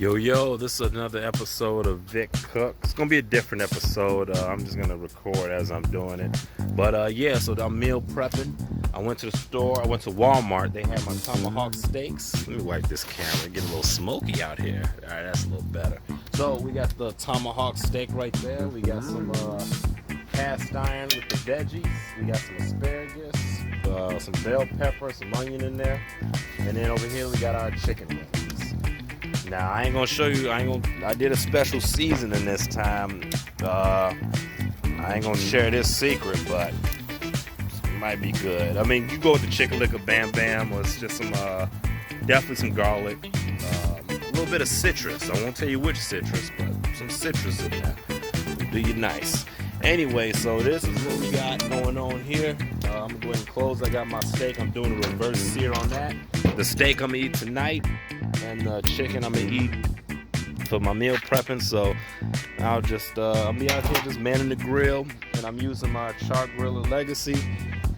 Yo, this is another episode of Vic Cook. It's gonna be a different episode. I'm just gonna record as I'm doing it. But yeah, so I'm meal prepping. I went to the store, I went to Walmart. They had my tomahawk steaks. Let me wipe this camera, get a little smoky out here. Alright, that's a little better. So we got the tomahawk steak right there. We got some cast iron with the veggies. We got some asparagus, some bell pepper, some onion in there. And then over here we got our chicken wings. Now I ain't gonna show you. I did a special seasoning this time. I ain't gonna share this secret, but it might be good. I mean, you go with the chicken licker bam bam, or it's just some, definitely some garlic, a little bit of citrus. I won't tell you which citrus, but some citrus in there will do you nice. Anyway, so this is what we got going on here. I'm gonna go ahead and close. I got my steak. I'm doing a reverse sear on that. The steak I'm gonna eat tonight, and the chicken I'm gonna eat for my meal prepping. So I'll be out here just manning the grill, and I'm using my char griller Legacy.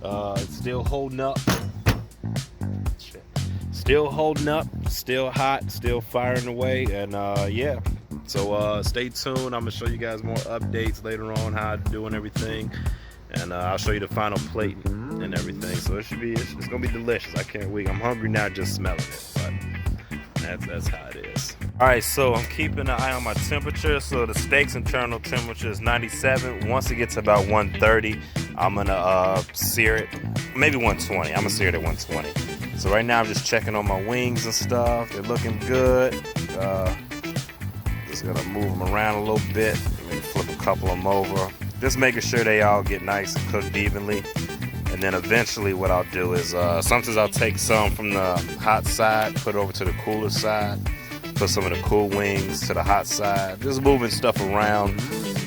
It's still holding up. Still holding up, still hot, still firing away, and yeah. So stay tuned. I'm gonna show you guys more updates later on, how I'm doing everything, and I'll show you the final plate and everything. So it's gonna be delicious. I can't wait. I'm hungry now just smelling it, but that's how it is. All right, so I'm keeping an eye on my temperature. So the steak's internal temperature is 97. Once it gets about 130, I'm gonna sear it, maybe 120. I'm gonna sear it at 120. So right now I'm just checking on my wings and stuff. They're looking good. Just gonna move them around a little bit. Maybe flip a couple of them over. Just making sure they all get nice and cooked evenly. And then eventually what I'll do is sometimes I'll take some from the hot side, put it over to the cooler side, put some of the cool wings to the hot side. Just moving stuff around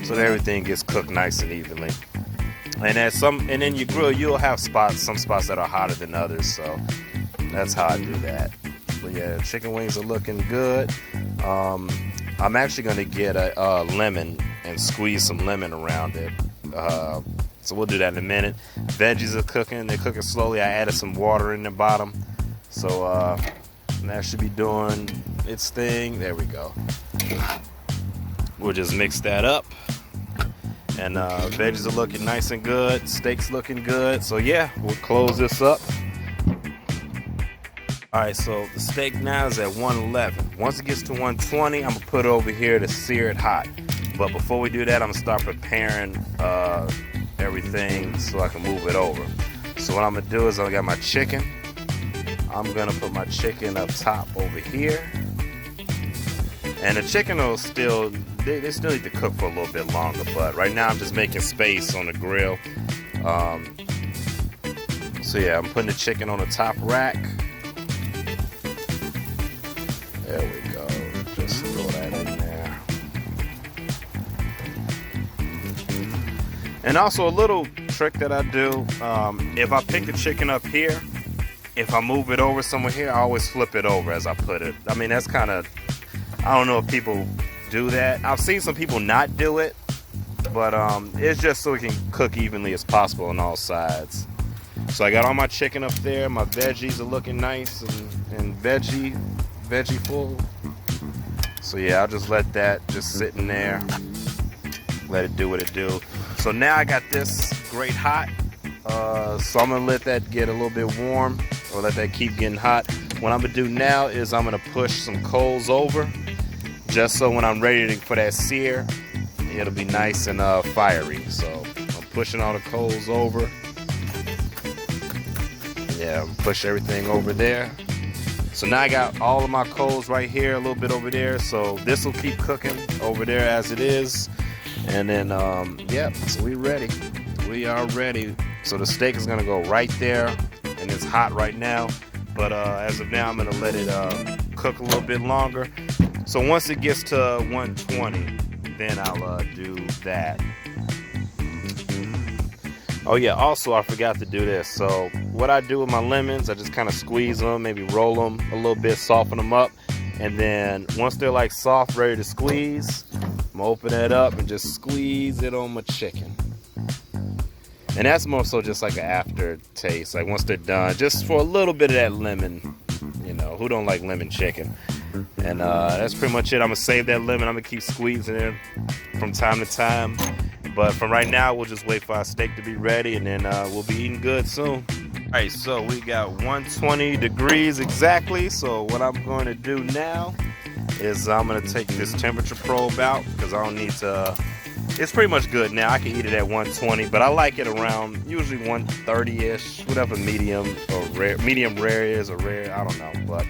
so that everything gets cooked nice and evenly. And then your grill, you'll have some spots that are hotter than others. So that's how I do that. But yeah, chicken wings are looking good. I'm actually going to get a lemon and squeeze some lemon around it. So we'll do that in a minute. Veggies are cooking. They're cooking slowly. I added some water in the bottom. So that should be doing its thing. There we go. We'll just mix that up. And veggies are looking nice and good. Steak's looking good. So yeah, we'll close this up. Alright, so the steak now is at 111. Once it gets to 120, I'm going to put it over here to sear it hot. But before we do that, I'm going to start preparing everything so I can move it over. So what I'm going to do is I got my chicken. I'm going to put my chicken up top over here. And the chicken will still, they still need to cook for a little bit longer. But right now I'm just making space on the grill. So yeah, I'm putting the chicken on the top rack. There we go. Just throw that in there. And also a little trick that I do, if I pick the chicken up here, if I move it over somewhere here, I always flip it over as I put it. I mean, that's kind of, I don't know if people do that. I've seen some people not do it, but it's just so it can cook evenly as possible on all sides. So I got all my chicken up there. My veggies are looking nice and veggie full. So yeah, I'll just let that just sit in there, let it do what it do. So now I got this grate hot, so I'm gonna let that get a little bit warm, or let that keep getting hot. What I'm gonna do now is I'm gonna push some coals over, just so when I'm ready for that sear, it'll be nice and fiery. So I'm pushing all the coals over. Yeah, push everything over there. So now I got all of my coals right here, a little bit over there. So this will keep cooking over there as it is. And then, yep, so we ready. We are ready. So the steak is gonna go right there, and it's hot right now. But as of now, I'm gonna let it cook a little bit longer. So once it gets to 120, then I'll do that. Oh yeah, also I forgot to do this. So what I do with my lemons, I just kind of squeeze them, maybe roll them a little bit, soften them up. And then once they're like soft, ready to squeeze, I'm gonna open that up and just squeeze it on my chicken. And that's more so just like an aftertaste, like once they're done, just for a little bit of that lemon. You know, who don't like lemon chicken? And that's pretty much it. I'm gonna save that lemon. I'm gonna keep squeezing it from time to time. But from right now, we'll just wait for our steak to be ready, and then we'll be eating good soon. All right, so we got 120 degrees exactly. So what I'm going to do now is I'm going to take this temperature probe out because I don't need to. It's pretty much good now. I can eat it at 120, but I like it around usually 130-ish, whatever medium or rare, medium rare is or rare. I don't know, but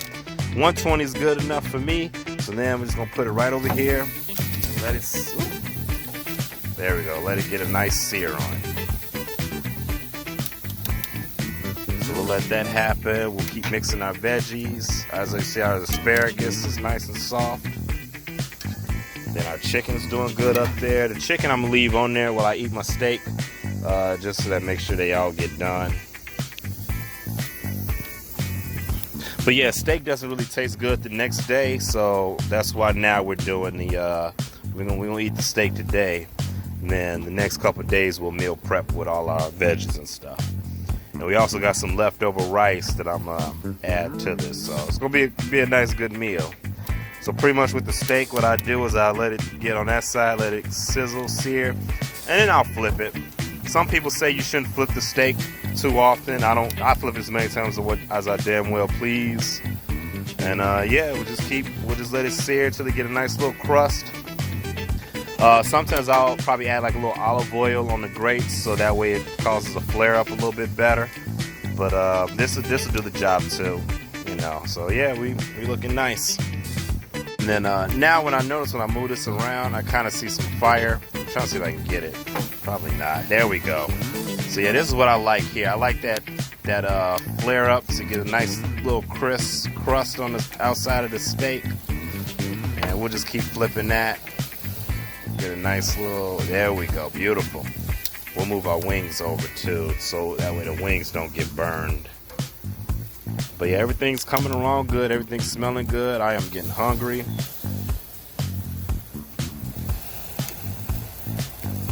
120 is good enough for me. So then I'm just going to put it right over here and let it. There we go. Let it get a nice sear on it. So we'll let that happen. We'll keep mixing our veggies. As I see, our asparagus is nice and soft. Then our chicken's doing good up there. The chicken I'm gonna leave on there while I eat my steak, just so that make sure they all get done. But yeah, steak doesn't really taste good the next day, so that's why now we're doing the. We're gonna eat the steak today. And then the next couple of days we'll meal prep with all our veggies and stuff. And we also got some leftover rice that I'm gonna add to this. So it's gonna be a nice good meal. So pretty much with the steak, what I do is I let it get on that side, let it sizzle, sear, and then I'll flip it. Some people say you shouldn't flip the steak too often. I flip it as many times as I damn well please. And yeah, we'll just let it sear till they get a nice little crust. Sometimes I'll probably add like a little olive oil on the grates so that way it causes a flare up a little bit better. But this will do the job too, you know. So yeah, we looking nice. And then now when I move this around, I kind of see some fire. I'm trying to see if I can get it. Probably not. There we go. So yeah, this is what I like here. I like that flare up to get a nice little crisp crust on the outside of the steak. And we'll just keep flipping that. Get a nice little, there we go, beautiful. We'll move our wings over too, so that way the wings don't get burned. But yeah, everything's coming along good, everything's smelling good. I am getting hungry.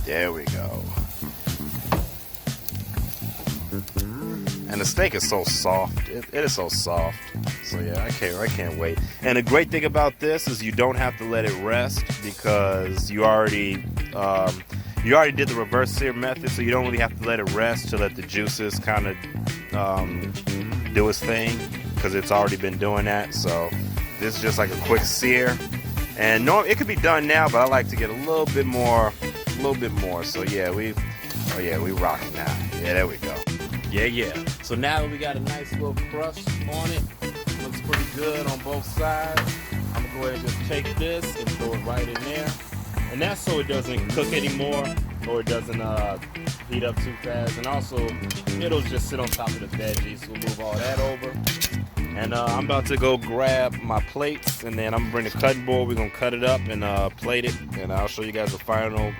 There we go. And the steak is so soft. It is so soft. So yeah, I can't wait. And the great thing about this is you don't have to let it rest because you already did the reverse sear method, so you don't really have to let it rest to let the juices kind of do its thing because it's already been doing that. So this is just like a quick sear. And no, it could be done now, but I like to get a little bit more. So yeah, we rocking now. Yeah, there we go. Yeah. So now that we got a nice little crust on it, looks pretty good on both sides. I'm gonna go ahead and just take this and throw it right in there. And that's so it doesn't cook anymore or it doesn't heat up too fast. And also, it'll just sit on top of the veggies. We'll move all that over. And I'm about to go grab my plates, and then I'm gonna bring the cutting board. We're gonna cut it up and plate it, and I'll show you guys the final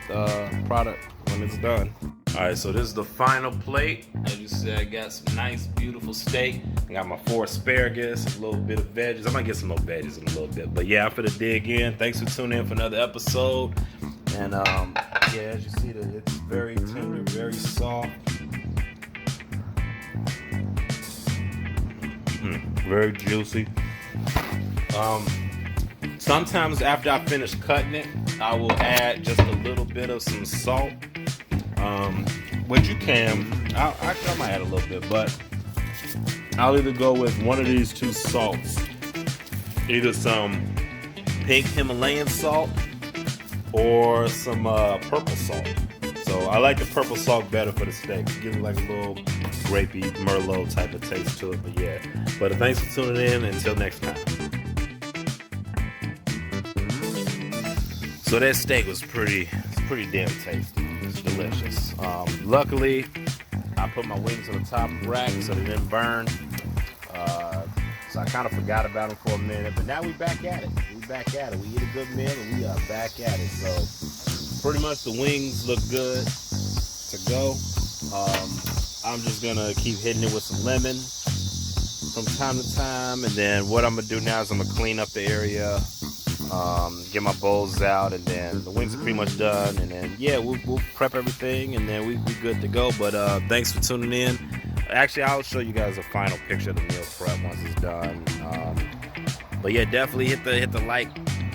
product when it's done. All right, so this is the final plate. As you see, I got some nice, beautiful steak. I got my 4 asparagus, a little bit of veggies. I might get some more veggies in a little bit, but yeah, I'm finna dig in. Thanks for tuning in for another episode. And yeah, as you see, it's very tender, very soft. Very juicy. Sometimes after I finish cutting it, I will add just a little bit of some salt. Which you can, I might add a little bit, but I'll either go with one of these 2 salts. Either some pink Himalayan salt or some purple salt. So I like the purple salt better for the steak. Give it like a little grapey, Merlot type of taste to it, but yeah. But thanks for tuning in. Until next time. So that steak was pretty damn tasty. It's delicious. Luckily, I put my wings on the top rack so they didn't burn. So I kind of forgot about them for a minute, but now we back at it. We eat a good meal and we are back at it. So pretty much the wings look good to go. I'm just gonna keep hitting it with some lemon from time to time, and then what I'm gonna do now is I'm gonna clean up the area, get my bowls out, and then the wings are pretty much done, and then yeah, we'll prep everything, and then we good to go. But thanks for tuning in. Actually, I'll show you guys a final picture of the meal prep once it's done. But yeah, definitely hit the like,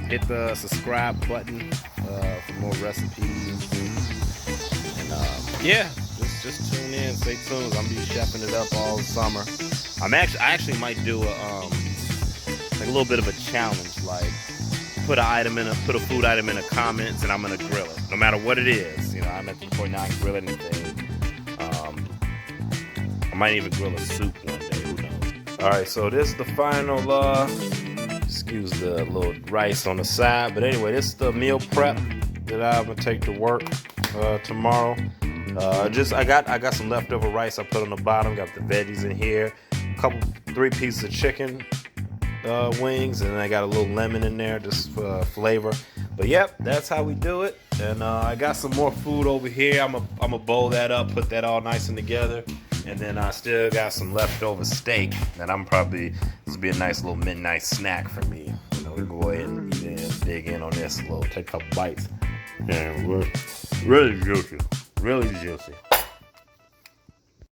hit the subscribe button for more recipes. And yeah, just tune in, stay tuned. I'm gonna be chefing it up all summer. I actually might do like a little bit of a challenge, like put a food item in the comments, and I'm gonna grill it, no matter what it is. You know, I'm at the point now I can grill anything. I might even grill a soup one day. Who knows? All right, so this is the final. Excuse the little rice on the side, but anyway, this is the meal prep that I'm gonna take to work tomorrow. I got some leftover rice I put on the bottom. Got the veggies in here, three pieces of chicken wings, and I got a little lemon in there just for flavor. But yep, that's how we do it. And I got some more food over here. I'm a bowl that up, put that all nice and together. And then I still got some leftover steak that this will be a nice little midnight snack for me. You know, we'll go ahead and eat it and dig in on this a little, take a couple bites. And we're really juicy, really juicy.